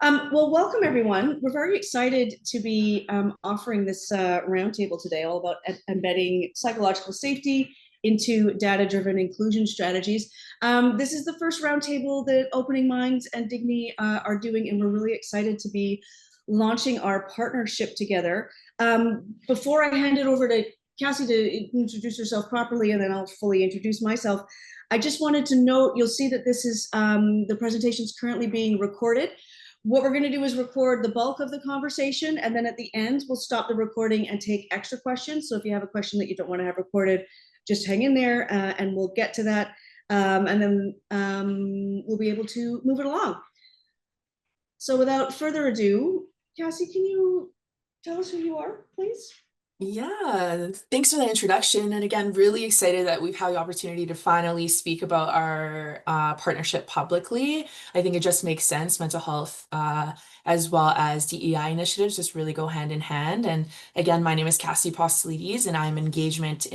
Well, welcome everyone. We're very excited to be offering this roundtable today, all about embedding psychological safety into data-driven inclusion strategies. This is the first roundtable that Opening Minds and DIGNII are doing, and we're really excited to be launching our partnership together. Before I hand it over to Cassie to introduce herself properly, and then I'll fully introduce myself, I just wanted to note, you'll see that this is the presentation is currently being recorded. What we're going to do is record the bulk of the conversation, and then at the end, we'll stop the recording and take extra questions. So if you have a question that you don't want to have recorded, just hang in there and we'll get to that. And then we'll be able to move it along. So without further ado, Cassie, can you tell us who you are, please? Yeah, thanks for the introduction. And again, really excited that we've had the opportunity to finally speak about our partnership publicly. I think it just makes sense. Mental health as well as DEI initiatives just really go hand in hand. And again, my name is Cassie Postolides, and I'm engagement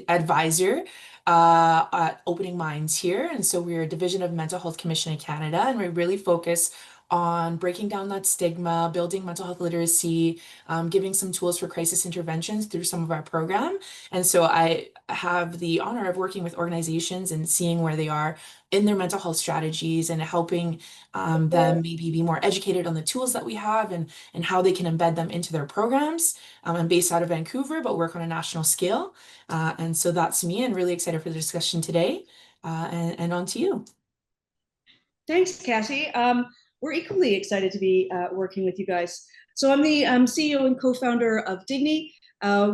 advisor at Opening Minds here. And so we're a division of Mental Health Commission in Canada, and we really focus on breaking down that stigma, building mental health literacy, giving some tools for crisis interventions through some of our program. And so I have the honor of working with organizations and seeing where they are in their mental health strategies and helping them maybe be more educated on the tools that we have and how they can embed them into their programs. I'm based out of Vancouver, but work on a national scale. And so that's me, and really excited for the discussion today. And on to you. Thanks, Cassie. We're equally excited to be working with you guys. So I'm the CEO and co-founder of DIGNII.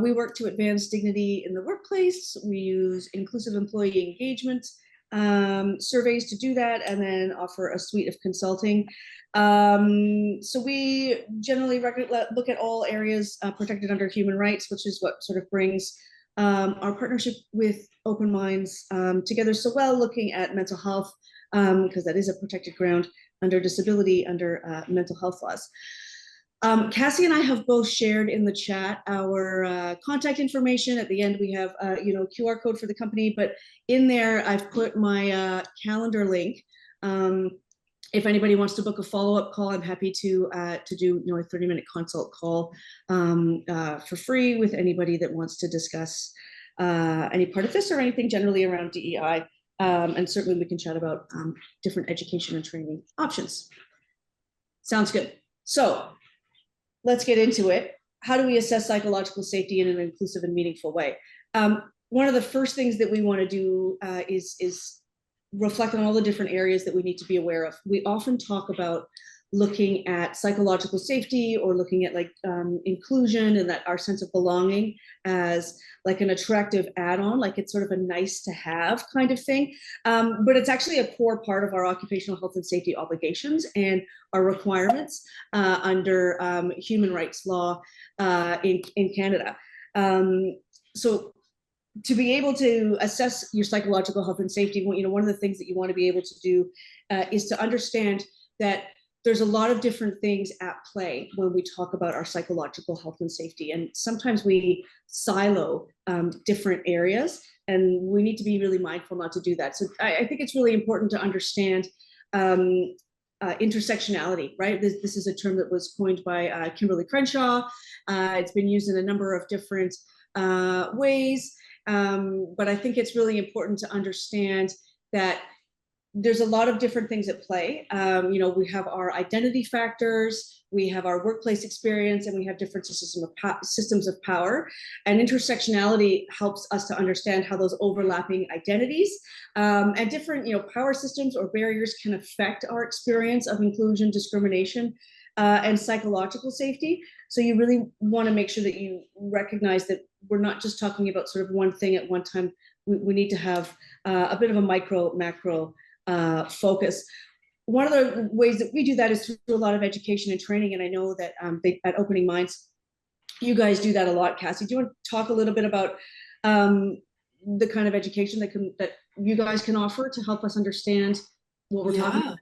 We work to advance dignity in the workplace. We use inclusive employee engagement surveys to do that, and then offer a suite of consulting. So we generally look at all areas protected under human rights, which is what sort of brings our partnership with Open Minds together so well, looking at mental health, because that is a protected ground under disability, under mental health laws. Cassie and I have both shared in the chat our contact information. At the end, we have QR code for the company, but in there, I've put my calendar link. If anybody wants to book a follow-up call, I'm happy to do a 30-minute consult call for free with anybody that wants to discuss any part of this or anything generally around DEI. And certainly we can chat about different education and training options. Sounds good. So let's get into it. How do we assess psychological safety in an inclusive and meaningful way? One of the first things that we want to do is reflect on all the different areas that we need to be aware of. We often talk about looking at psychological safety or looking at inclusion and that our sense of belonging as like an attractive add-on, like it's sort of a nice to have kind of thing. But it's actually a core part of our occupational health and safety obligations and our requirements under human rights law in Canada. So to be able to assess your psychological health and safety, one of the things that you want to be able to do is to understand that there's a lot of different things at play when we talk about our psychological health and safety. And sometimes we silo different areas, and we need to be really mindful not to do that. So I think it's really important to understand intersectionality, right? This is a term that was coined by Kimberly Crenshaw. It's been used in a number of different ways. But I think it's really important to understand that there's a lot of different things at play. We have our identity factors, we have our workplace experience, and we have different systems of power. And intersectionality helps us to understand how those overlapping identities and different power systems or barriers can affect our experience of inclusion, discrimination, and psychological safety. So you really want to make sure that you recognize that we're not just talking about sort of one thing at one time. We need to have a bit of a macro focus. One of the ways that we do that is through a lot of education and training, and I know that at Opening Minds, you guys do that a lot. Cassie, do you want to talk a little bit about the kind of education that you guys can offer to help us understand what we're talking about?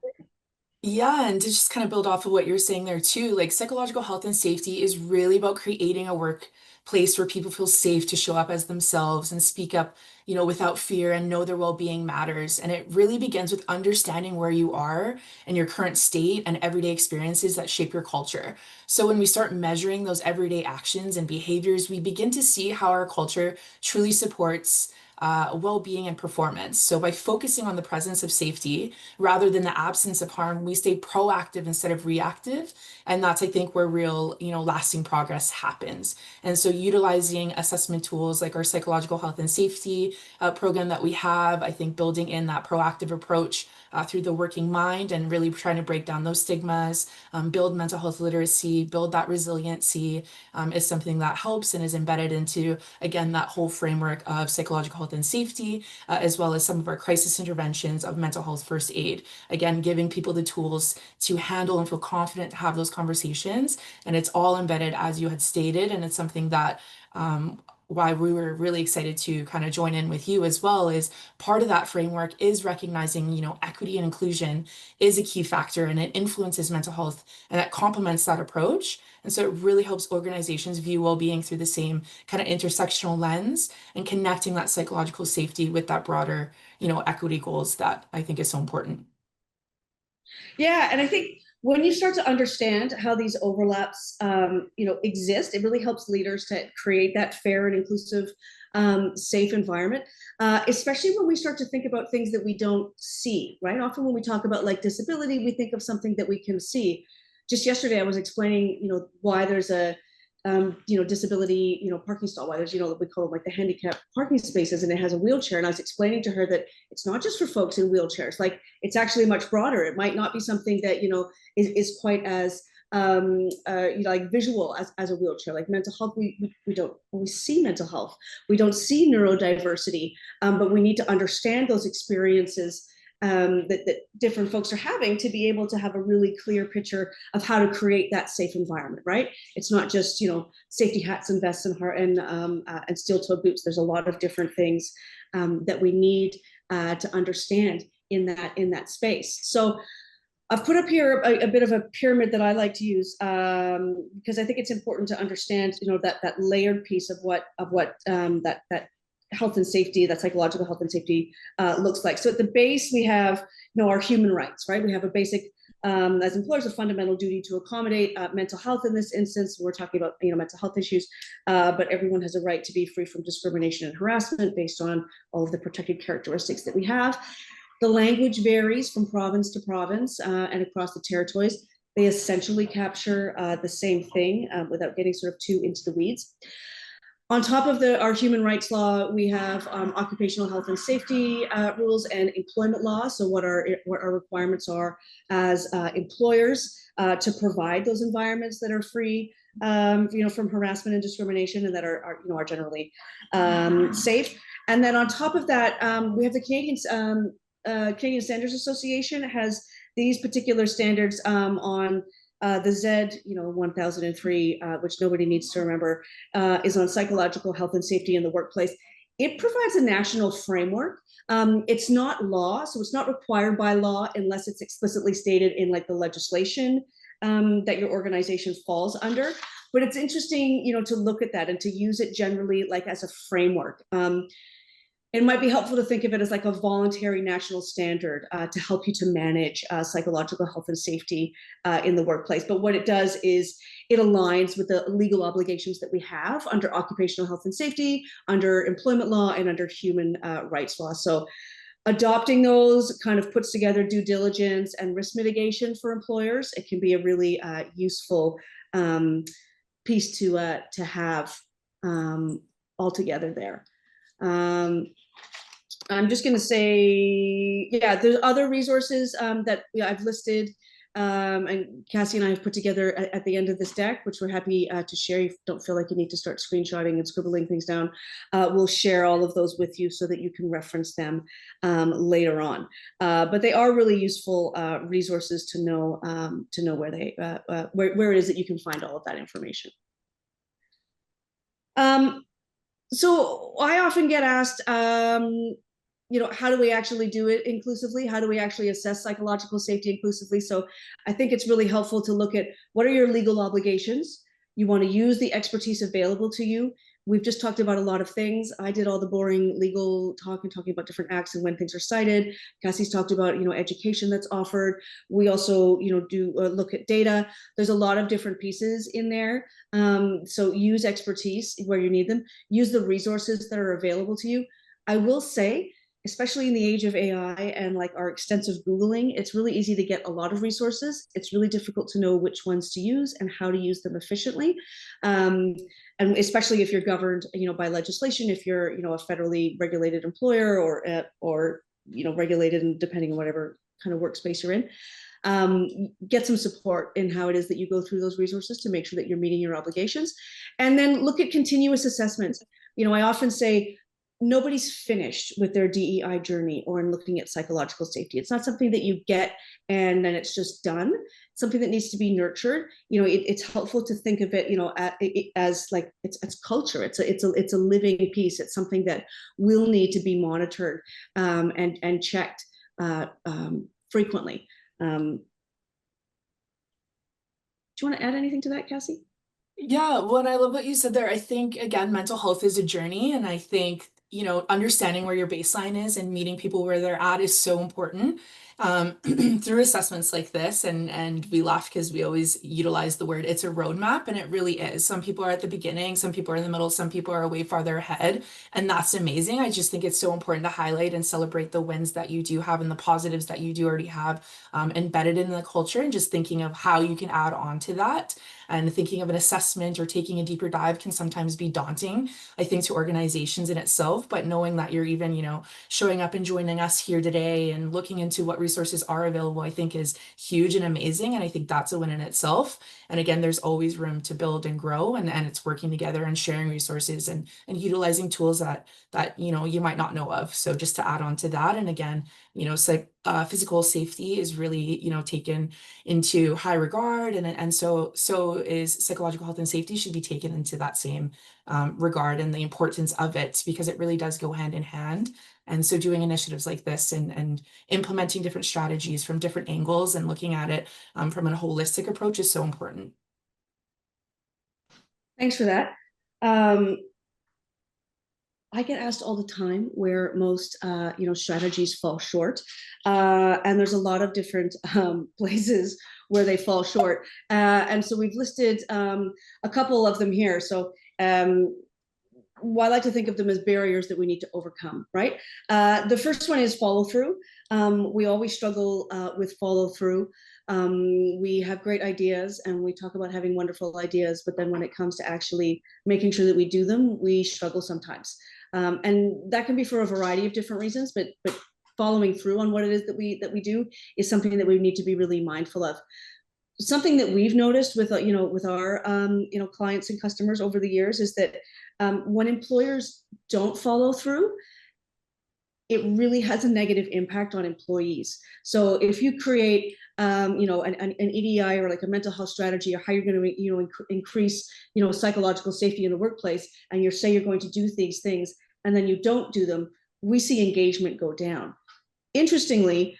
Yeah, and to just kind of build off of what you're saying there too, like psychological health and safety is really about creating a work place where people feel safe to show up as themselves and speak up, without fear and know their well-being matters. And it really begins with understanding where you are and your current state and everyday experiences that shape your culture. So when we start measuring those everyday actions and behaviors, we begin to see how our culture truly supports well-being and performance. So by focusing on the presence of safety rather than the absence of harm, we stay proactive instead of reactive. And that's, I think, where real, lasting progress happens. And so utilizing assessment tools like our psychological health and safety program that we have, I think building in that proactive approach through the working mind and really trying to break down those stigmas, build mental health literacy, build that resiliency is something that helps and is embedded into, again, that whole framework of psychological health and safety, as well as some of our crisis interventions of mental health first aid. Again, giving people the tools to handle and feel confident to have those conversations. And it's all embedded, as you had stated, and it's something that why we were really excited to kind of join in with you as well is part of that framework is recognizing, equity and inclusion is a key factor and it influences mental health and that complements that approach. And so it really helps organizations view well-being through the same kind of intersectional lens and connecting that psychological safety with that broader, equity goals that I think is so important. Yeah, and I think when you start to understand how these overlaps, exist, it really helps leaders to create that fair and inclusive, safe environment. Especially when we start to think about things that we don't see, right? Often when we talk about like disability, we think of something that we can see. Just yesterday, I was explaining, why there's a disability, parking stall, why there's, we call them like the handicap parking spaces, and it has a wheelchair. And I was explaining to her that it's not just for folks in wheelchairs, like it's actually much broader. It might not be something that, is quite as, like visual as a wheelchair. Like mental health, we don't always see mental health. We don't see neurodiversity, but we need to understand those experiences that different folks are having to be able to have a really clear picture of how to create that safe environment, right? It's not just, safety hats and vests and steel-toed boots. There's a lot of different things that we need to understand in that space. So I've put up here a bit of a pyramid that I like to use because I think it's important to understand, that layered piece of what that health and safety, that psychological health and safety looks like. So at the base, we have, our human rights, right? We have a basic, as employers, a fundamental duty to accommodate mental health in this instance. We're talking about, mental health issues, but everyone has a right to be free from discrimination and harassment based on all of the protected characteristics that we have. The language varies from province to province and across the territories. They essentially capture the same thing without getting sort of too into the weeds. On top of our human rights law, we have occupational health and safety rules and employment law. So what our requirements are as employers to provide those environments that are free, from harassment and discrimination, and that are generally safe. And then on top of that, we have the Canadian Standards Association has these particular standards on the Z, 1003, which nobody needs to remember, is on psychological health and safety in the workplace. It provides a national framework. It's not law, so it's not required by law unless it's explicitly stated in like the legislation that your organization falls under. But it's interesting, to look at that and to use it generally like as a framework. It might be helpful to think of it as like a voluntary national standard to help you to manage psychological health and safety in the workplace. But what it does is it aligns with the legal obligations that we have under occupational health and safety, under employment law, and under human rights law. So adopting those kind of puts together due diligence and risk mitigation for employers. It can be a really useful piece to have all together there. I'm just going to say, yeah, there's other resources that I've listed, and Cassie and I have put together at the end of this deck, which we're happy to share. You don't feel like you need to start screenshotting and scribbling things down. We'll share all of those with you so that you can reference them later on. But they are really useful resources to know where it is that you can find all of that information. So I often get asked, how do we actually do it inclusively? How do we actually assess psychological safety inclusively? So I think it's really helpful to look at what are your legal obligations You want to use the expertise available to you. We've just talked about a lot of things. I did all the boring legal talk and talking about different acts and when things are cited. Cassie's talked about, education that's offered. We also, do look at data. There's a lot of different pieces in there. So use expertise where you need them. Use the resources that are available to you. I will say, especially in the age of AI and like our extensive Googling, it's really easy to get a lot of resources. It's really difficult to know which ones to use and how to use them efficiently. And especially if you're governed, by legislation, if you're, a federally regulated employer or regulated and depending on whatever kind of workspace you're in, get some support in how it is that you go through those resources to make sure that you're meeting your obligations. And then look at continuous assessments. I often say, nobody's finished with their DEI journey or in looking at psychological safety. It's not something that you get and then it's just done. It's something that needs to be nurtured. It's helpful to think of it, as like it's culture. It's a living piece. It's something that will need to be monitored and checked frequently. Do you want to add anything to that, Cassie? Yeah, well, I love what you said there. I think, again, mental health is a journey. And I think, understanding where your baseline is and meeting people where they're at is so important. Through assessments like this, and we laugh because we always utilize the word, it's a roadmap, and it really is. Some people are at the beginning, some people are in the middle, some people are way farther ahead, and that's amazing. I just think it's so important to highlight and celebrate the wins that you do have and the positives that you do already have embedded in the culture, and just thinking of how you can add on to that. And thinking of an assessment or taking a deeper dive can sometimes be daunting, I think, to organizations in itself. But knowing that you're even, showing up and joining us here today and looking into what resources are available, I think is huge and amazing. And I think that's a win in itself. And again, there's always room to build and grow, and it's working together and sharing resources and utilizing tools that you might not know of. So just to add on to that, and again, physical safety is really, taken into high regard, and so is psychological health and safety should be taken into that same regard, and the importance of it, because it really does go hand in hand. And so doing initiatives like this and implementing different strategies from different angles and looking at it from a holistic approach is so important. Thanks for that. I get asked all the time where most, strategies fall short, and there's a lot of different places where they fall short. And so we've listed a couple of them here. So well, I like to think of them as barriers that we need to overcome, right? The first one is follow through. We always struggle with follow through. We have great ideas and we talk about having wonderful ideas, but then when it comes to actually making sure that we do them, we struggle sometimes. And that can be for a variety of different reasons, but following through on what it is that we do is something that we need to be really mindful of. Something that we've noticed with our clients and customers over the years is that when employers don't follow through, it really has a negative impact on employees. So if you create an EDI or like a mental health strategy, or how you're going to increase psychological safety in the workplace, and you say you're going to do these things and then you don't do them, we see engagement go down. Interestingly,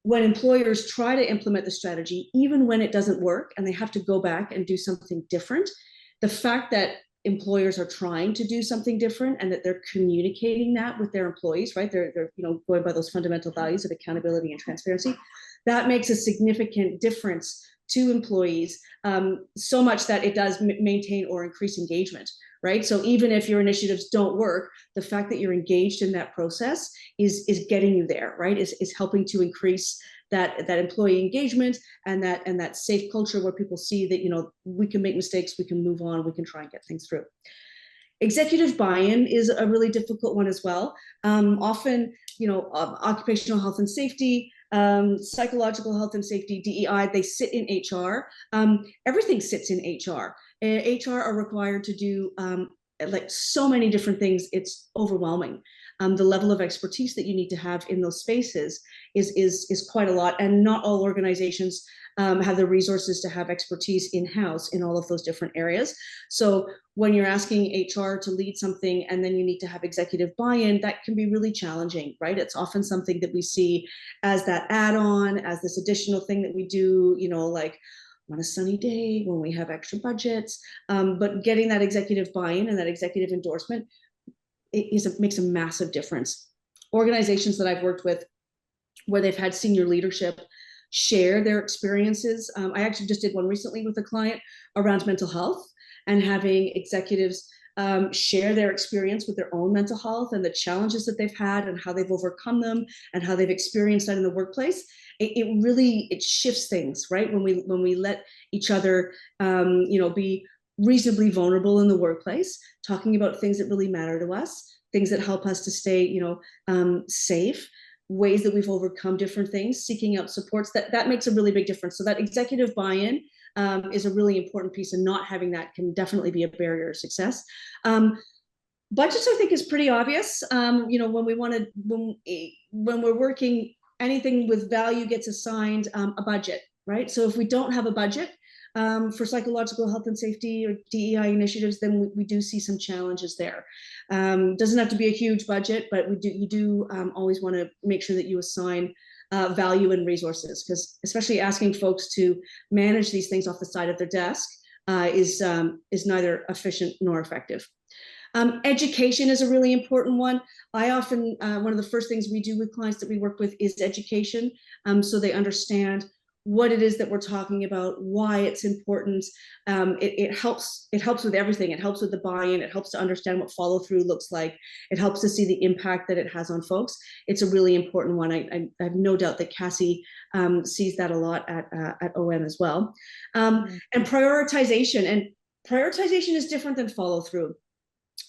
when employers try to implement the strategy, even when it doesn't work and they have to go back and do something different, the fact that employers are trying to do something different and that they're communicating that with their employees, right? They're going by those fundamental values of accountability and transparency. That makes a significant difference to employees, so much that it does maintain or increase engagement, right? So even if your initiatives don't work, the fact that you're engaged in that process is getting you there, right? Is helping to increase that employee engagement and that safe culture where people see that we can make mistakes, we can move on, we can try and get things through. Executive buy-in is a really difficult one as well. Often, occupational health and safety, psychological health and safety, DEI, they sit in HR. Everything sits in HR. HR are required to do like so many different things. It's overwhelming. The level of expertise that you need to have in those spaces is quite a lot, and not all organizations have the resources to have expertise in-house in all of those different areas. So when you're asking HR to lead something and then you need to have executive buy-in, that can be really challenging, right? It's often something that we see as that add-on, as this additional thing that we do, like, on a sunny day, when we have extra budgets. But getting that executive buy-in and that executive endorsement makes a massive difference. Organizations that I've worked with where they've had senior leadership share their experiences. I actually just did one recently with a client around mental health, and having executives share their experience with their own mental health and the challenges that they've had and how they've overcome them and how they've experienced that in the workplace. It really shifts things, right? When we let each other be reasonably vulnerable in the workplace, talking about things that really matter to us, things that help us to stay safe, ways that we've overcome different things, seeking out supports, that makes a really big difference. So that executive buy-in is a really important piece, and not having that can definitely be a barrier to success. Budgets, I think, is pretty obvious. When we're working, anything with value gets assigned a budget, right? So if we don't have a budget for psychological health and safety or DEI initiatives, then we do see some challenges there. Doesn't have to be a huge budget, but you do always want to make sure that you assign value and resources, because especially asking folks to manage these things off the side of their desk is neither efficient nor effective. Education is a really important one. I often, one of the first things we do with clients that we work with is education, so they understand what it is that we're talking about, why it's important. It helps with everything. It helps with the buy-in. It helps to understand what follow-through looks like. It helps to see the impact that it has on folks. It's a really important one. I have no doubt that Cassie sees that a lot at OM as well. And prioritization. And prioritization is different than follow-through.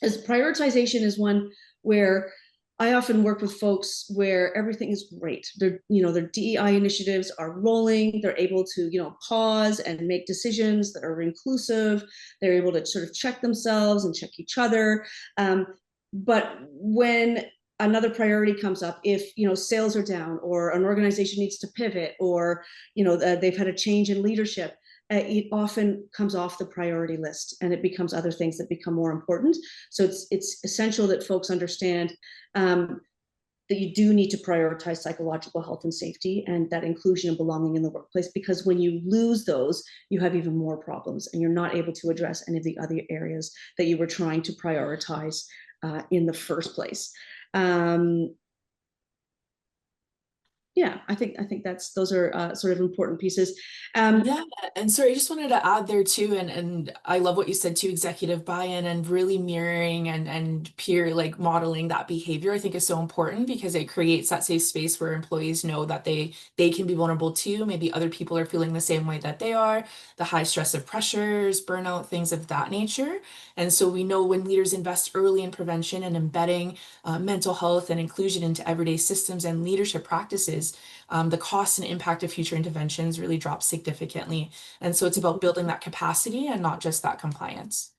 As prioritization is one where I often work with folks where everything is great. Their DEI initiatives are rolling. They're able to, pause and make decisions that are inclusive. They're able to sort of check themselves and check each other. But when another priority comes up, if sales are down, or an organization needs to pivot, or they've had a change in leadership, it often comes off the priority list, and it becomes other things that become more important. So it's essential that folks understand that you do need to prioritize psychological health and safety and that inclusion and belonging in the workplace, because when you lose those, you have even more problems, and you're not able to address any of the other areas that you were trying to prioritize in the first place. Yeah, I think those are sort of important pieces. Yeah, and sorry, I just wanted to add there too, and I love what you said too, executive buy-in and really mirroring and peer modeling that behavior, I think is so important, because it creates that safe space where employees know that they can be vulnerable too. Maybe other people are feeling the same way that they are, the high stress of pressures, burnout, things of that nature. And so we know when leaders invest early in prevention and embedding mental health and inclusion into everyday systems and leadership practices, the cost and impact of future interventions really drops significantly. And so it's about building that capacity and not just that compliance.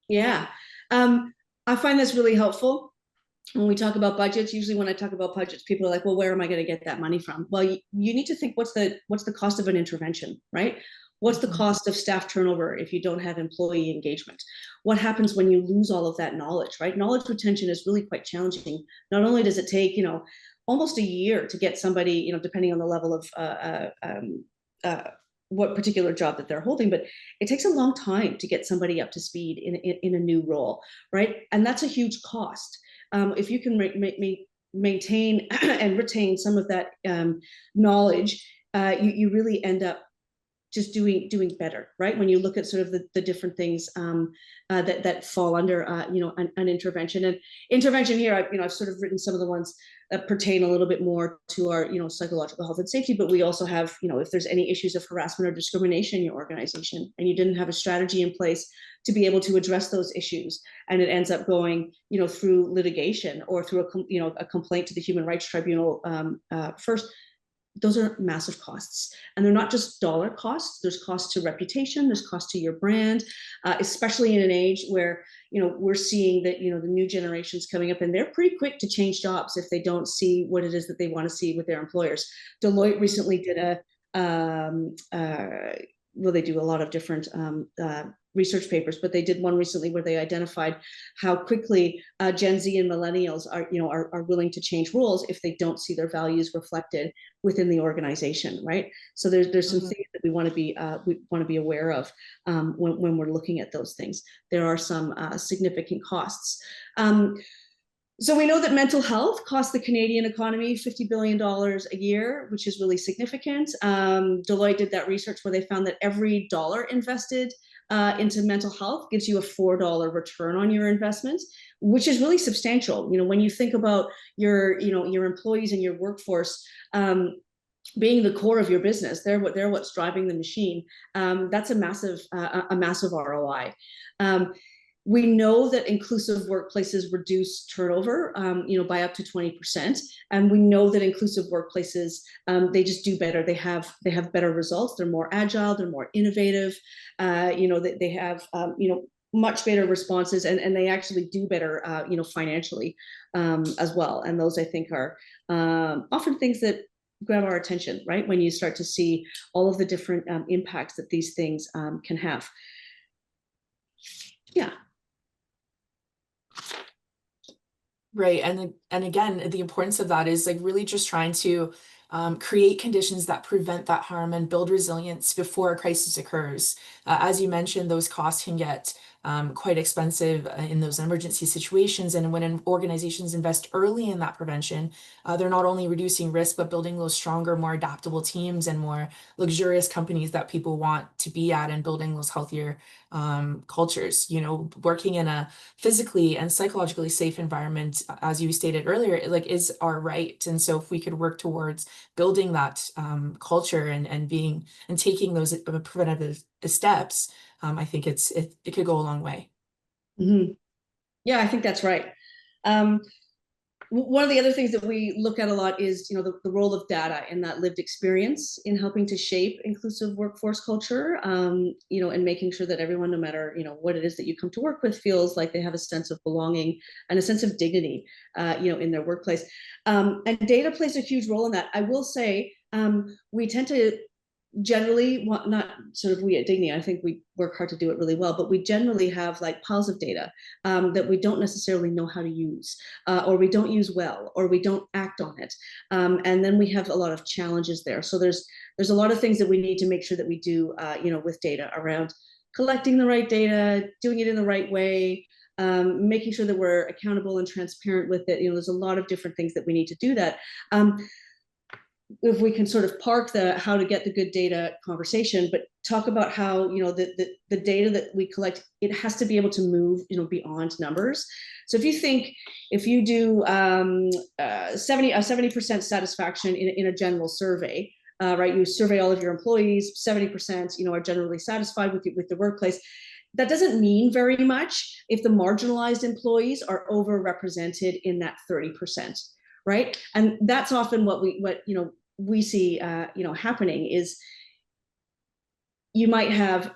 Yeah, I find this really helpful when we talk about budgets. Usually when I talk about budgets, people are like, well, where am I going to get that money from? Well, you need to think, what's the cost of an intervention, right? What's the cost of staff turnover if you don't have employee engagement? What happens when you lose all of that knowledge, right? Knowledge retention is really quite challenging. Not only does it take, almost a year to get somebody, depending on the level of what particular job that they're holding, but it takes a long time to get somebody up to speed in a new role, right? And that's a huge cost. If you can maintain and retain some of that knowledge, you really end up just doing better, right? When you look at sort of the different things that fall under an intervention. And intervention here, I've sort of written some of the ones that pertain a little bit more to our psychological health and safety, but we also have if there's any issues of harassment or discrimination in your organization and you didn't have a strategy in place to be able to address those issues, and it ends up going through litigation or through a complaint to the Human Rights Tribunal first. Those are massive costs, and they're not just dollar costs. There's cost to reputation, there's cost to your brand, especially in an age where we're seeing that the new generations coming up, and they're pretty quick to change jobs if they don't see what it is that they want to see with their employers. Deloitte recently did they do a lot of different research papers, but they did one recently where they identified how quickly Gen Z and millennials are willing to change roles if they don't see their values reflected within the organization, right? So there's some things that we want to be aware of when we're looking at those things. There are some significant costs. So we know that mental health costs the Canadian economy $50 billion a year, which is really significant. Deloitte did that research where they found that every dollar invested into mental health gives you a $4 return on your investment, which is really substantial. When you think about your employees and your workforce being the core of your business, they're what's driving the machine. That's a massive ROI. We know that inclusive workplaces reduce turnover, by up to 20%, and we know that inclusive workplaces, they just do better. They have better results. They're more agile. They're more innovative. They have much better responses, and they actually do better, financially as well. And those, I think, are often things that grab our attention, right? When you start to see all of the different impacts that these things can have. Yeah. Right. And again, the importance of that is like really just trying to create conditions that prevent that harm and build resilience before a crisis occurs. As you mentioned, those costs can get quite expensive in those emergency situations. And when organizations invest early in that prevention, they're not only reducing risk, but building those stronger, more adaptable teams and more luxurious companies that people want to be at, and building those healthier cultures. Working in a physically and psychologically safe environment, as you stated earlier, is our right. And so if we could work towards building that culture and taking those preventative steps, I think it could go a long way. Mm-hmm. Yeah, I think that's right. One of the other things that we look at a lot is, the role of data and that lived experience in helping to shape inclusive workforce culture, and making sure that everyone, no matter, what it is that you come to work with, feels like they have a sense of belonging and a sense of dignity, in their workplace. And data plays a huge role in that. I will say, we tend to generally, not sort of we at DIGNII, I think we work hard to do it really well, but we generally have like piles of data that we don't necessarily know how to use, or we don't use well, or we don't act on it. And then we have a lot of challenges there. So there's a lot of things that we need to make sure that we do, with data around collecting the right data, doing it in the right way, making sure that we're accountable and transparent with it. There's a lot of different things that we need to do that. If we can sort of park the how to get the good data conversation, but talk about how, the data that we collect, it has to be able to move, beyond numbers. So if you do 70% satisfaction in a general survey, right? You survey all of your employees, 70%, are generally satisfied with the workplace. That doesn't mean very much if the marginalized employees are overrepresented in that 30%. Right. And that's often what we see, happening is you might have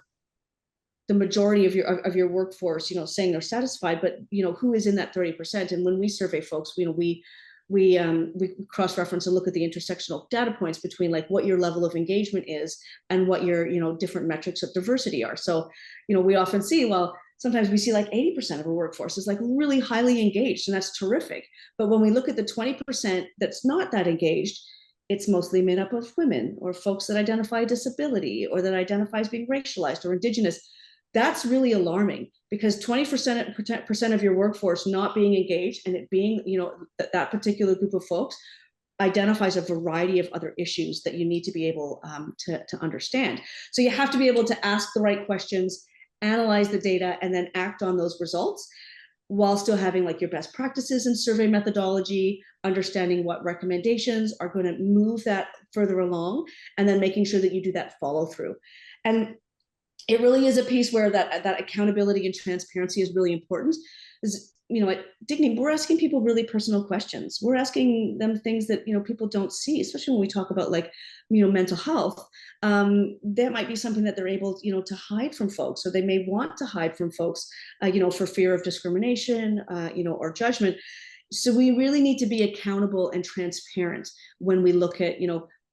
the majority of your workforce, saying they're satisfied, but, who is in that 30%? And when we survey folks, we cross-reference and look at the intersectional data points between like what your level of engagement is and what your, different metrics of diversity are. So, we often see, well, sometimes we see like 80% of our workforce is like really highly engaged, and that's terrific. But when we look at the 20% that's not that engaged, it's mostly made up of women or folks that identify disability or that identify as being racialized or Indigenous. That's really alarming, because 20% of your workforce not being engaged, and it being, that particular group of folks identifies a variety of other issues that you need to be able to understand. So you have to be able to ask the right questions, analyze the data, and then act on those results, while still having like your best practices and survey methodology, understanding what recommendations are going to move that further along, and then making sure that you do that follow through. And it really is a piece where that accountability and transparency is really important. At DIGNII, we're asking people really personal questions. We're asking them things that, people don't see, especially when we talk about like, mental health. That might be something that they're able, to hide from folks, or they may want to hide from folks, for fear of discrimination, or judgment. So we really need to be accountable and transparent when we look at,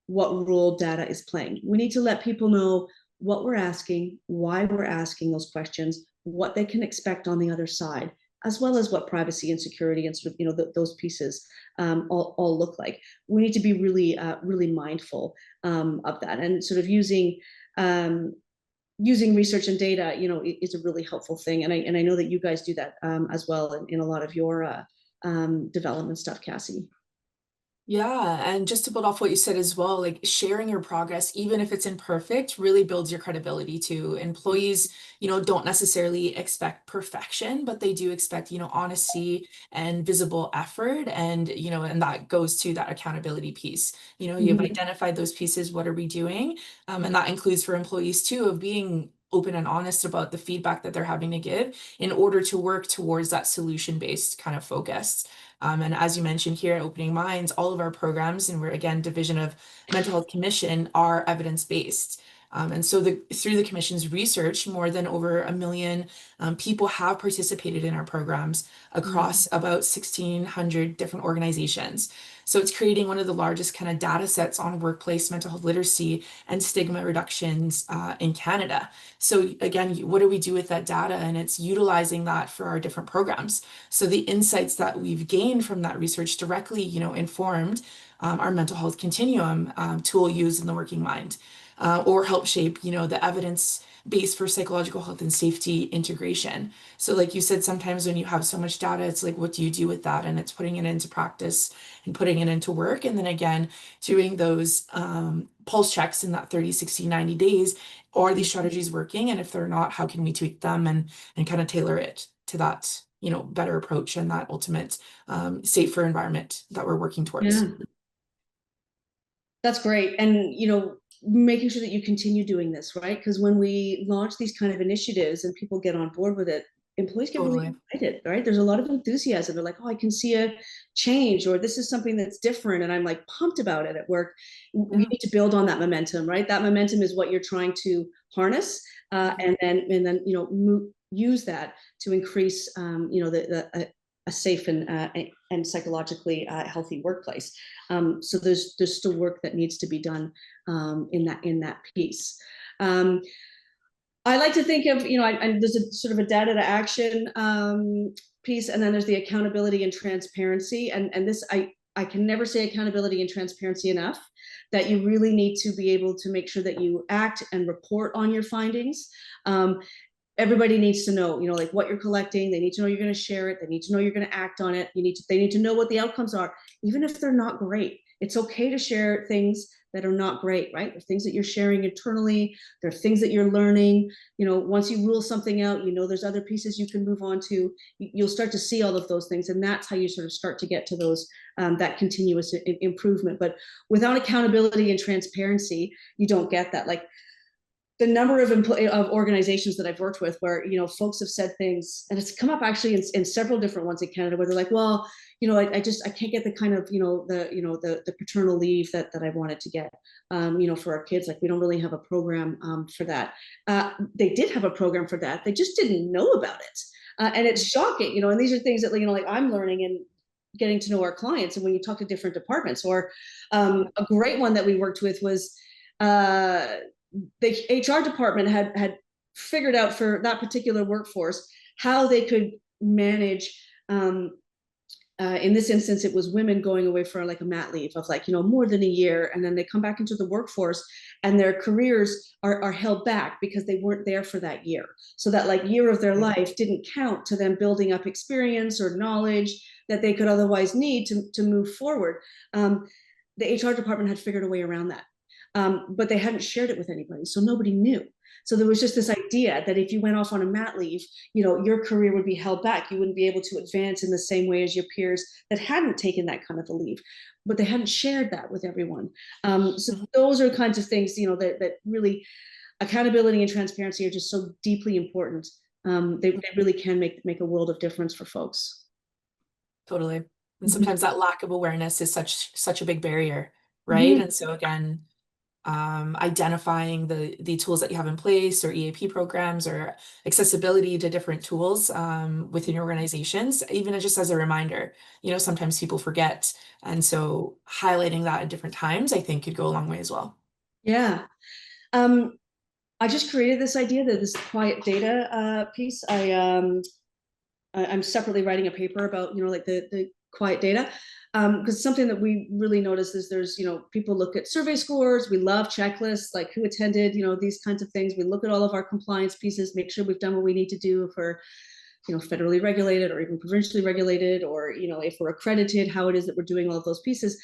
what role data is playing. We need to let people know what we're asking, why we're asking those questions, what they can expect on the other side, as well as what privacy and security and sort of, those pieces all look like. We need to be really mindful of that, and sort of using research and data, is a really helpful thing. And I know that you guys do that as well in a lot of your development stuff, Cassie. Yeah, and just to build off what you said as well, like sharing your progress, even if it's imperfect, really builds your credibility too. Employees, don't necessarily expect perfection, but they do expect, honesty and visible effort. And that goes to that accountability piece. You've Mhm. identified those pieces, what are we doing? And that includes for employees too, of being open and honest about the feedback that they're having to give in order to work towards that solution-based kind of focus. And as you mentioned here at Opening Minds, all of our programs, and we're again Division of Mental Health Commission, are evidence-based. And so through the Commission's research, more than over 1 million people have participated in our programs across about 1,600 different organizations. So it's creating one of the largest kind of data sets on workplace mental health literacy and stigma reductions in Canada. So again, what do we do with that data? And it's utilizing that for our different programs. So the insights that we've gained from that research directly, informed our mental health continuum tool used in the Working Mind, or help shape, the evidence base for psychological health and safety integration. So like you said, sometimes when you have so much data, it's like, what do you do with that? And it's putting it into practice and putting it into work. And then again, doing those pulse checks in that 30, 60, 90 days. Are these strategies working? And if they're not, how can we tweak them and kind of tailor it to that, better approach and that ultimate safer environment that we're working towards? Yeah, that's great. And, making sure that you continue doing this, right? Because when we launch these kind of initiatives and people get on board with it, employees get really Totally. excited, right? There's a lot of enthusiasm. They're like, oh, I can see a change, or this is something that's different. And I'm like pumped about it at work. We Yeah. need to build on that momentum, right? That momentum is what you're trying to harness, and then use that to increase a safe and psychologically healthy workplace. So there's still work that needs to be done in that piece. I like to think of, there's a sort of a data to action piece, and then there's the accountability and transparency. And this, I can never say accountability and transparency enough, that you really need to be able to make sure that you act and report on your findings. Everybody needs to know, like what you're collecting. They need to know you're going to share it. They need to know you're going to act on it. They need to know what the outcomes are, even if they're not great. It's okay to share things that are not great, right? There's things that you're sharing internally. There are things that you're learning. Once you rule something out, there's other pieces you can move on to. You'll start to see all of those things, and that's how you sort of start to get to those that continuous improvement. But without accountability and transparency, you don't get that. Like the number of organizations that I've worked with where, folks have said things, and it's come up actually in several different ones in Canada, where they're like, well, I can't get the kind of, the paternal leave that I wanted to get, for our kids. Like, we don't really have a program for that. They did have a program for that. They just didn't know about it. And it's shocking, and these are things that, like I'm learning and getting to know our clients. And when you talk to different departments, or a great one that we worked with was, the HR department had figured out for that particular workforce how they could manage. In this instance, it was women going away for like a mat leave of more than a year, and then they come back into the workforce, and their careers are held back because they weren't there for that year. So that year of their life didn't count to them building up experience or knowledge that they could otherwise need to move forward. The HR department had figured a way around that. But they hadn't shared it with anybody, so nobody knew. So there was just this idea that if you went off on a mat leave, your career would be held back. You wouldn't be able to advance in the same way as your peers that hadn't taken that kind of a leave, but they hadn't shared that with everyone. So those are kinds of things, that really, accountability and transparency are just so deeply important. They really can make a world of difference for folks. Totally. And sometimes that lack of awareness is such a big barrier, right? Mhm. And so again, identifying the tools that you have in place, or EAP programs, or accessibility to different tools within your organizations, even just as a reminder. Sometimes people forget. And so highlighting that at different times, I think, could go a long way as well. Yeah. Um, I just created this idea that this quiet data piece. I'm separately writing a paper about, like the quiet data, because something that we really notice is there's, people look at survey scores. We love checklists, like who attended, these kinds of things. We look at all of our compliance pieces, make sure we've done what we need to do for, federally regulated or even provincially regulated, or, if we're accredited, how it is that we're doing all of those pieces.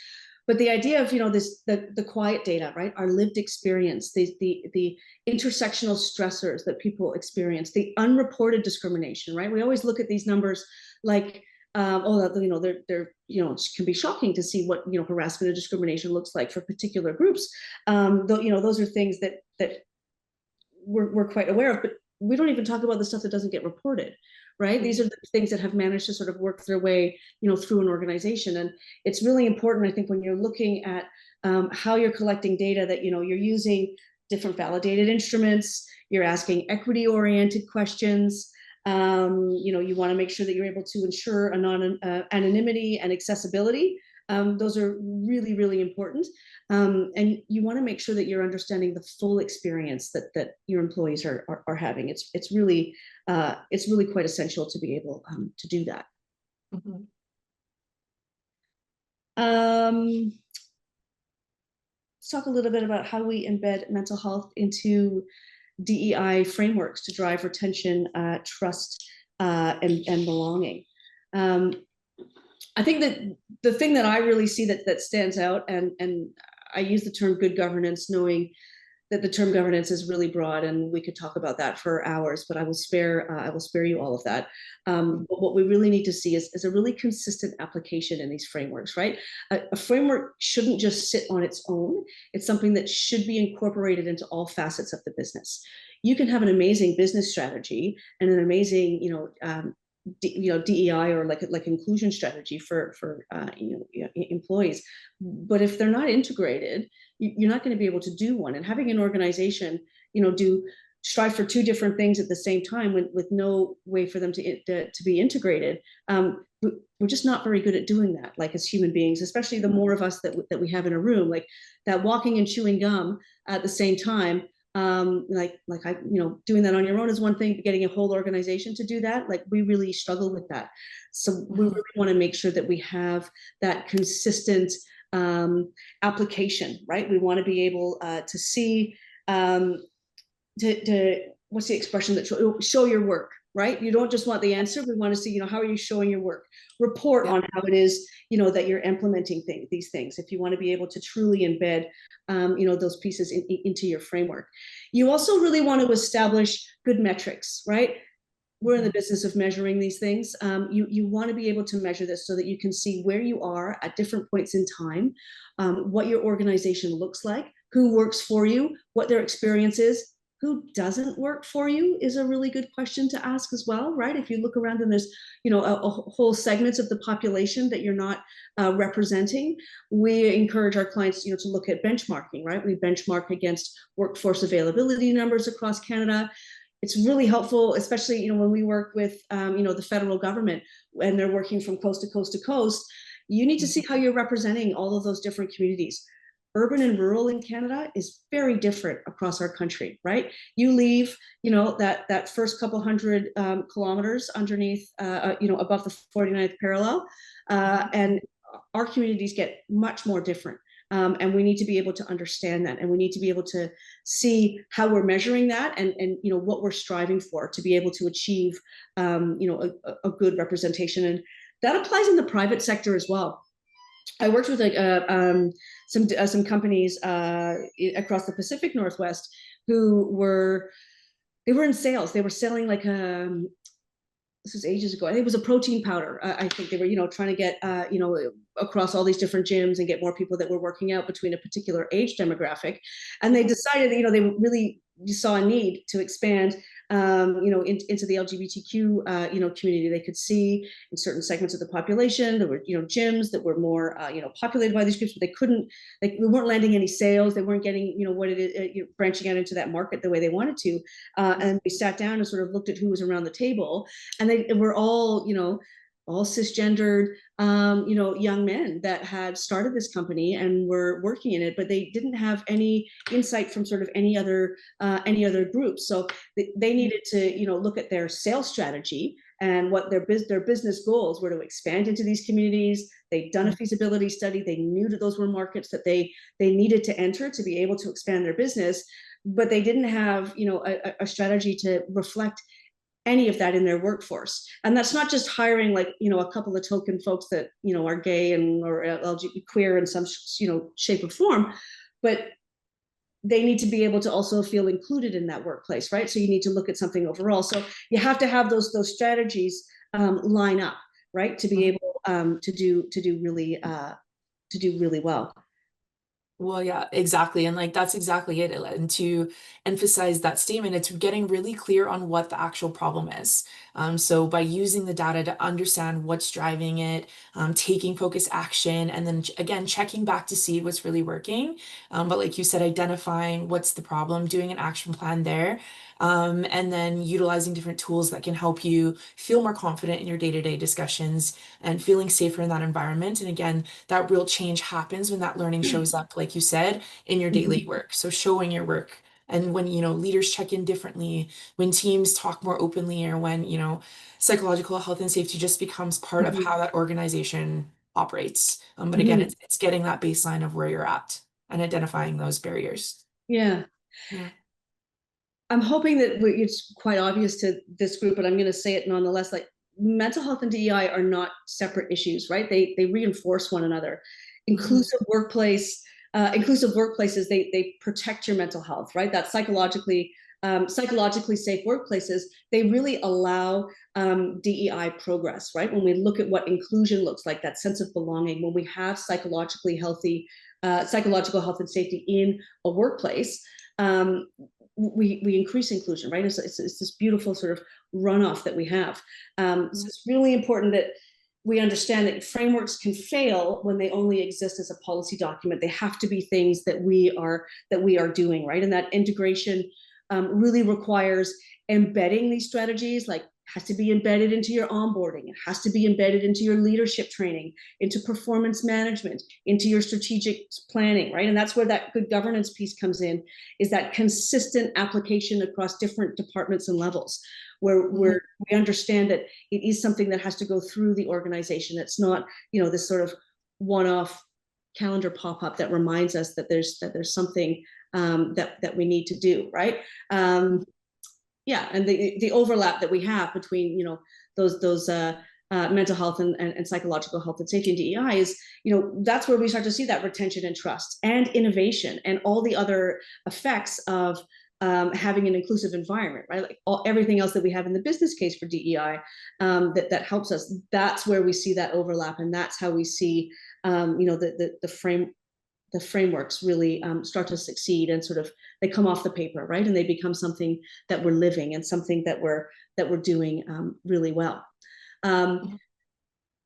But the idea of, the quiet data, right? Our lived experience, the intersectional stressors that people experience, the unreported discrimination, right? We always look at these numbers like, they're, it can be shocking to see what, harassment and discrimination looks like for particular groups. Those are things that we're quite aware of, but we don't even talk about the stuff that doesn't get reported, right? These are the things that have managed to sort of work their way, through an organization. And it's really important, I think, when you're looking at how you're collecting data, that, you're using different validated instruments, you're asking equity-oriented questions. You want to make sure that you're able to ensure anonymity and accessibility. Those are really, really important. And you want to make sure that you're understanding the full experience that your employees are having. It's really quite essential to be able to do that. Mm-hmm. Let's talk a little bit about how we embed mental health into DEI frameworks to drive retention, trust, and belonging. I think that the thing that I really see that stands out, and I use the term good governance, knowing that the term governance is really broad, and we could talk about that for hours, but I will spare you all of that. But what we really need to see is a really consistent application in these frameworks, right? A framework shouldn't just sit on its own. It's something that should be incorporated into all facets of the business. You can have an amazing business strategy and an amazing, DEI or like inclusion strategy for employees, but if they're not integrated, you're not going to be able to do one. And having an organization, strive for two different things at the same time with no way for them to be integrated, we're just not very good at doing that. Like as human beings, especially the more of us that we have in a room, like that walking and chewing gum at the same time. Doing that on your own is one thing, but getting a whole organization to do that, like we really struggle with that. So we really want to make sure that we have that consistent application, right? We want to be able to see, what's the expression, that show your work, right? You don't just want the answer. We want to see, how are you showing your work? Report on how it is, that you're implementing these things. If you want to be able to truly embed, those pieces into your framework. You also really want to establish good metrics, right? We're in the business of measuring these things. You want to be able to measure this so that you can see where you are at different points in time, what your organization looks like, who works for you, what their experience is. Who doesn't work for you is a really good question to ask as well, right? If you look around and there's, a whole segments of the population that you're not representing, we encourage our clients, to look at benchmarking, right? We benchmark against workforce availability numbers across Canada. It's really helpful, especially, when we work with, the federal government and they're working from coast to coast to coast. You need to see how you're representing all of those different communities. Urban and rural in Canada is very different across our country, right? You leave, that first couple hundred kilometers underneath, above the 49th parallel, and our communities get much more different. And we need to be able to understand that, and we need to be able to see how we're measuring that, and what we're striving for to be able to achieve, a good representation. And that applies in the private sector as well. I worked with some companies across the Pacific Northwest who were in sales. They were selling this was ages ago. I think it was a protein powder. I think they were trying to get across all these different gyms and get more people that were working out between a particular age demographic. And they decided that they really saw a need to expand into the LGBTQ community. They could see in certain segments of the population there were gyms that were more populated by these groups, but we weren't landing any sales. They weren't getting what it is, branching out into that market the way they wanted to. And we sat down and sort of looked at who was around the table, and they were all all cisgendered, young men that had started this company and were working in it, but they didn't have any insight from sort of any other group. So they needed to, look at their sales strategy and what their business goals were to expand into these communities. They'd done a feasibility study. They knew that those were markets that they needed to enter to be able to expand their business, but they didn't have, a strategy to reflect any of that in their workforce. And that's not just hiring like, a couple of token folks that, are gay and or LGBT queer in some, shape or form, but they need to be able to also feel included in that workplace, right? So you need to look at something overall. So you have to have those strategies line up, right, to be able to do really well. Well, yeah, exactly. And like that's exactly it. And to emphasize that statement, it's getting really clear on what the actual problem is. So by using the data to understand what's driving it, taking focused action, and then again, checking back to see what's really working. But like you said, identifying what's the problem, doing an action plan there, and then utilizing different tools that can help you feel more confident in your day-to-day discussions and feeling safer in that environment. And again, that real change happens when that learning shows up, like you said, in your daily work. So showing your work. And when, leaders check in differently, when teams talk more openly, or when, psychological health and safety just becomes part of how that organization operates. But again, it's getting that baseline of where you're at and identifying those barriers. Yeah. Yeah. I'm hoping that it's quite obvious to this group, but I'm going to say it nonetheless. Like, mental health and DEI are not separate issues, right? They reinforce one another. Inclusive workplaces, they protect your mental health, right? That psychologically safe workplaces, they really allow DEI progress, right? When we look at what inclusion looks like, that sense of belonging, when we have psychological health and safety in a workplace, we increase inclusion, right? It's this beautiful sort of runoff that we have. So it's really important that we understand that frameworks can fail when they only exist as a policy document. They have to be things that we are doing, right? And that integration really requires embedding these strategies, like has to be embedded into your onboarding. It has to be embedded into your leadership training, into performance management, into your strategic planning, right? And that's where that good governance piece comes in, is that consistent application across different departments and levels, where we understand that it is something that has to go through the organization. It's not, this sort of one-off calendar pop-up that reminds us that there's something that we need to do, right? Yeah, and the overlap that we have between those mental health and psychological health and safety and DEI is, that's where we start to see that retention and trust and innovation and all the other effects of having an inclusive environment, right? Like everything else that we have in the business case for DEI that helps us. That's where we see that overlap, and that's how we see the frameworks really start to succeed, and sort of they come off the paper, right? And they become something that we're living and something that we're doing really well.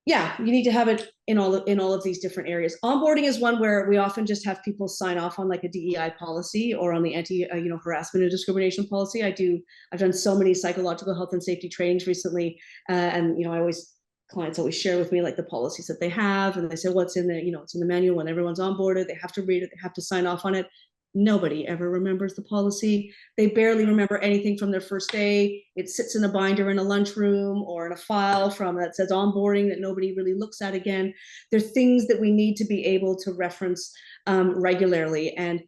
Yeah, you need to have it in all of these different areas. Onboarding is one where we often just have people sign off on like a DEI policy or on the anti harassment and discrimination policy. I've done so many psychological health and safety trainings recently, and clients always share with me like the policies that they have, and they say, what's in the, it's in the manual. When everyone's onboarded, they have to read it, they have to sign off on it. Nobody ever remembers the policy. They barely remember anything from their first day. It sits in a binder in a lunchroom or in a file that says onboarding that nobody really looks at again. They're things that we need to be able to reference regularly and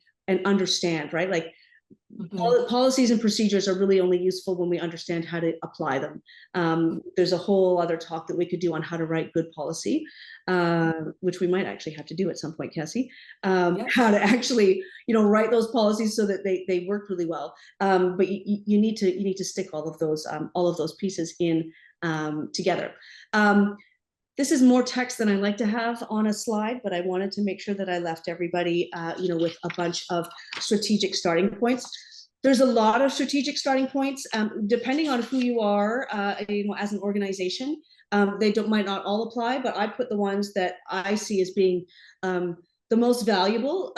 understand, right? Like, policies and procedures are really only useful when we understand how to apply them. There's a whole other talk that we could do on how to write good policy, which we might actually have to do at some point, Cassie. How to actually, write those policies so that they work really well. But you need to stick all of those pieces in together. This is more text than I like to have on a slide, but I wanted to make sure that I left everybody, with a bunch of strategic starting points. There's a lot of strategic starting points, depending on who you are, as an organization. They might not all apply, but I put the ones that I see as being the most valuable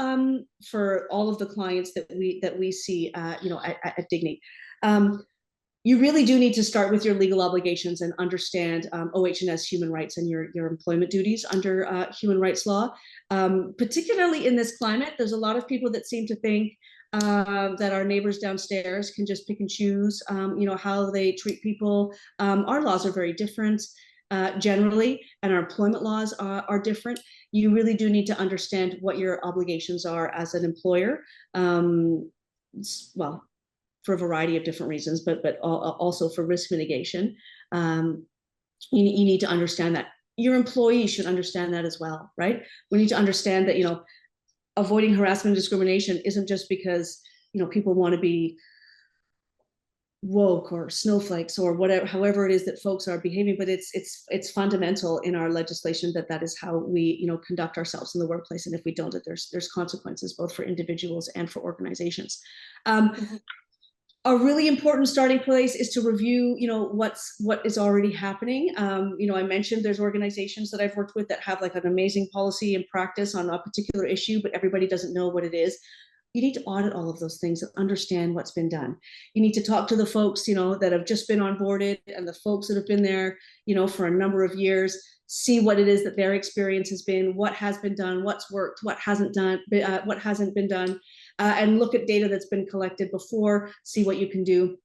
for all of the clients that we see, at DIGNII. you really do need to start with your legal obligations and understand OH&S human rights and your employment duties under human rights law. Particularly in this climate, there's a lot of people that seem to think that our neighbors downstairs can just pick and choose, how they treat people. Our laws are very different generally, and our employment laws are different. You really do need to understand what your obligations are as an employer. Well, for a variety of different reasons, but also for risk mitigation. You need to understand that. Your employees should understand that as well, right? We need to understand that, avoiding harassment and discrimination isn't just because, people want to be woke or snowflakes or whatever, however it is that folks are behaving, but it's fundamental in our legislation that is how we, conduct ourselves in the workplace. And if we don't, that there's consequences both for individuals and for organizations. A really important starting place is to review, what is already happening. I mentioned there's organizations that I've worked with that have like an amazing policy and practice on a particular issue, but everybody doesn't know what it is. You need to audit all of those things and understand what's been done. You need to talk to the folks, that have just been onboarded and the folks that have been there, for a number of years, see what it is that their experience has been, what has been done, what's worked, what hasn't been done. And look at data that's been collected before, see what you can do.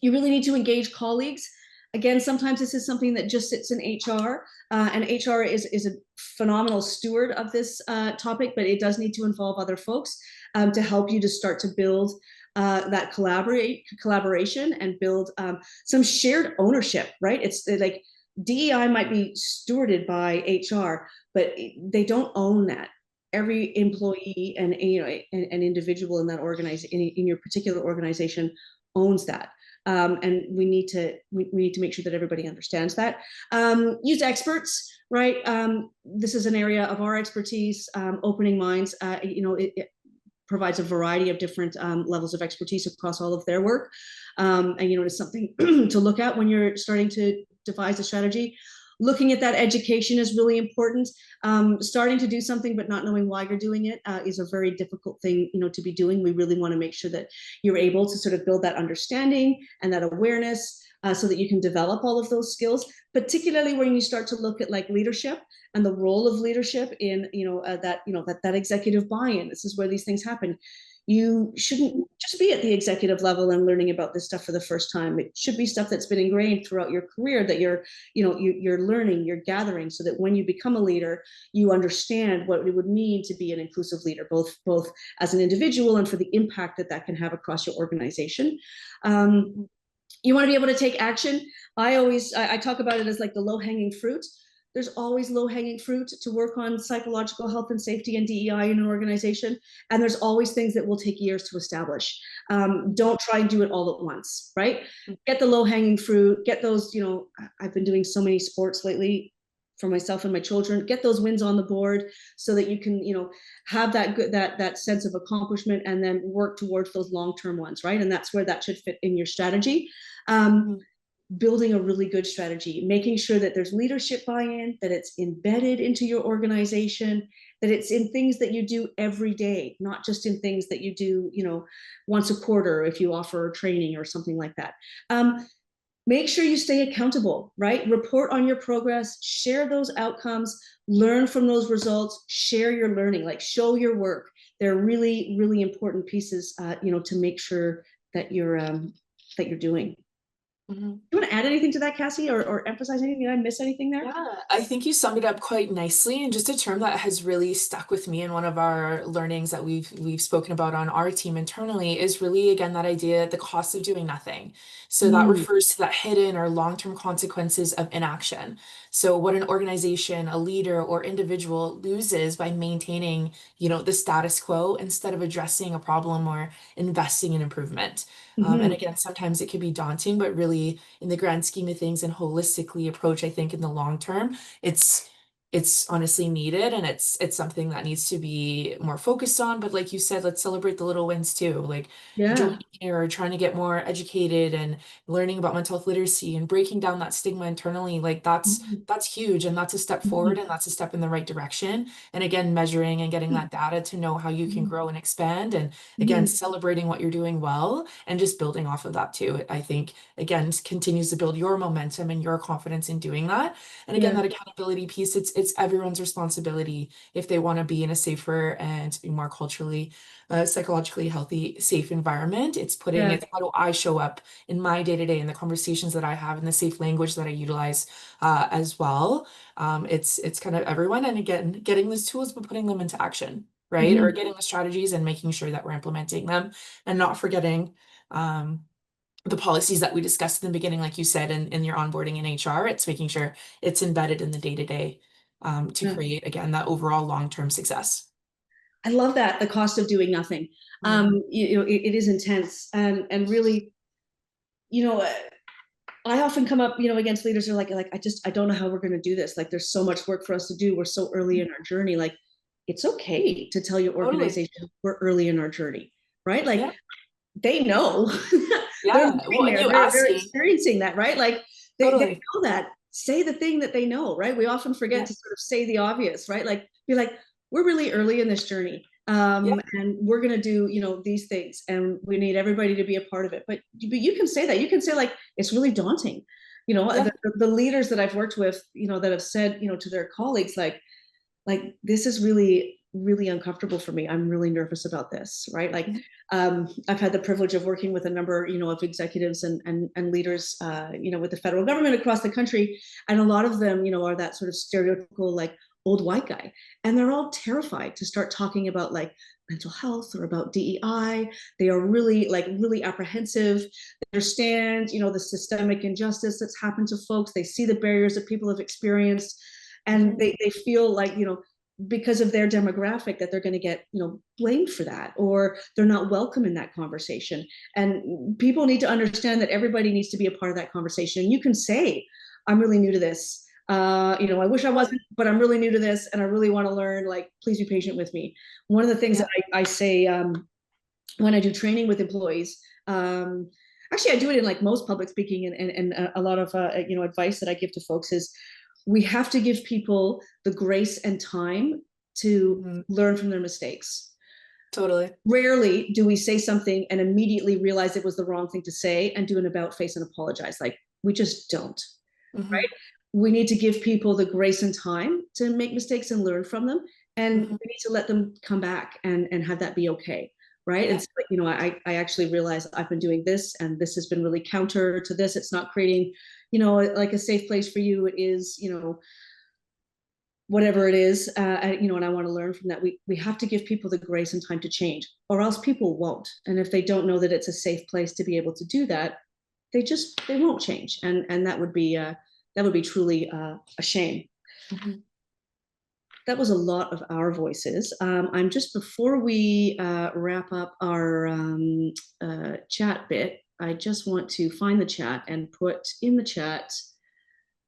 You really need to engage colleagues. Again, sometimes this is something that just sits in HR, and HR is a phenomenal steward of this topic, but it does need to involve other folks to help you to start to build that collaboration and build some shared ownership, right? It's like DEI might be stewarded by HR, but they don't own that. Every employee and an individual in that in your particular organization owns that, and we need to make sure that everybody understands that. Use experts, right? This is an area of our expertise. Opening Minds, it provides a variety of different levels of expertise across all of their work, and it's something to look at when you're starting to devise a strategy. Looking at that education is really important. Starting to do something but not knowing why you're doing it is a very difficult thing, to be doing. We really want to make sure that you're able to sort of build that understanding and that awareness so that you can develop all of those skills, particularly when you start to look at like leadership and the role of leadership in, that executive buy-in. This is where these things happen. You shouldn't just be at the executive level and learning about this stuff for the first time. It should be stuff that's been ingrained throughout your career that you're learning, you're gathering, so that when you become a leader, you understand what it would mean to be an inclusive leader, both as an individual and for the impact that can have across your organization. You want to be able to take action. I talk about it as like the low-hanging fruit. There's always low-hanging fruit to work on psychological health and safety and DEI in an organization. And there's always things that will take years to establish. Don't try and do it all at once, right? Get the low-hanging fruit, get those, I've been doing so many sports lately for myself and my children, get those wins on the board so that you can, have that sense of accomplishment and then work towards those long-term ones, right? And that's where that should fit in your strategy. Building a really good strategy, making sure that there's leadership buy-in, that it's embedded into your organization, that it's in things that you do every day, not just in things that you do, once a quarter if you offer training or something like that. Make sure you stay accountable, right? Report on your progress, share those outcomes, learn from those results, share your learning, like show your work. They're really, really important pieces, to make sure that you're doing. Mm-hmm. You want to add anything to that, Cassie, or emphasize anything? Did I miss anything there? Yeah, I think you summed it up quite nicely, and just a term that has really stuck with me in one of our learnings that we've spoken about on our team internally is really, again, that idea, the cost of doing nothing. So that refers to that hidden or long-term consequences of inaction. So what an organization, a leader, or individual loses by maintaining, the status quo instead of addressing a problem or investing in improvement. And again, sometimes it can be daunting, but really in the grand scheme of things and holistically approach, I think in the long term, it's it's honestly needed, and it's something that needs to be more focused on. But like you said, let's celebrate the little wins too, like Yeah. joining or trying to get more educated and learning about mental health literacy and breaking down that stigma internally. Like Mhm. that's huge, and that's a step forward, Mhm. and that's a step in the right direction. And again, measuring and getting that data to know how you can Mhm. grow and expand, and again, Mhm. celebrating what you're doing well and just building off of that too. I think again continues to build your momentum and your confidence in doing that. And again, Yeah. that accountability piece, it's everyone's responsibility if they want to be in a safer and be more culturally, psychologically healthy, safe environment. Yeah. It's how do I show up in my day to day, in the conversations that I have, in the safe language that I utilize as well. It's kind of everyone, and again, getting those tools but putting them into action, right? Or Mhm. getting the strategies and making sure that we're implementing them, and not forgetting the policies that we discussed in the beginning, like you said, in your onboarding in HR. It's making sure it's embedded in the day to day to Yeah. create, again, that overall long-term success. I love that, the cost of doing nothing. Mm, It is intense, and really, you know, I often come up, against leaders who are like, I don't know how we're going to do this. Like, there's so much work for us to do. We're so early in our journey. Like, it's okay to tell your totally. organization we're early in our journey, right? Like, Yeah. they know. They're Yeah. living Well, and there. you They're asking, experiencing that, right? Like, they totally. know that. Say the thing that they know, right? We often forget Yeah. to sort of say the obvious, right? Like, be like, we're really early in this journey. Yeah. And we're gonna do, these things, and we need everybody to be a part of it. But you can say that. You can say, like, it's really daunting. Yeah. The leaders that I've worked with, that have said, to their colleagues, like, this is really, really uncomfortable for me. I'm really nervous about this, right? Like, Mhm. I've had the privilege of working with a number, of executives and leaders, with the federal government across the country, and a lot of them, are that sort of stereotypical, like, old white guy, and they're all terrified to start talking about, like, mental health or about DEI. They are really, like, really apprehensive. They understand, the systemic injustice that's happened to folks. They see the barriers that people have experienced, and Mhm. they feel like, because of their demographic, that they're going to get, blamed for that, or they're not welcome in that conversation. And people need to understand that everybody needs to be a part of that conversation. You can say, I'm really new to this, I wish I Totally. wasn't, but I'm really new to this, and I really want to learn. Like, please be patient with me. One of the things that Yeah. I say, when I do training with employees, actually, I do it in, like, most public speaking, and a lot of, advice that I give to folks is, we have to give people the grace and time to Mhm. learn from their mistakes. Totally. Rarely do we say something and immediately realize it was the wrong thing to say and do an about face and apologize. Like, we just don't, right? Hmm. We need to give people the grace and time to make mistakes and learn from them. And Hmm. we need to let them come back and have that be okay. Right. And Yeah. so, I actually realized I've been doing this, and this has been really counter to this. It's not creating, like, a safe place for you. It is, whatever it is, and I want to learn from that. We have to give people the grace and time to change, or else people won't. And if they don't know that it's a safe place to be able to do that, they won't change, and that would be truly, a shame. Hmm. That was a lot of our voices. I'm just before we wrap up our chat bit. I just want to find the chat and put in the chat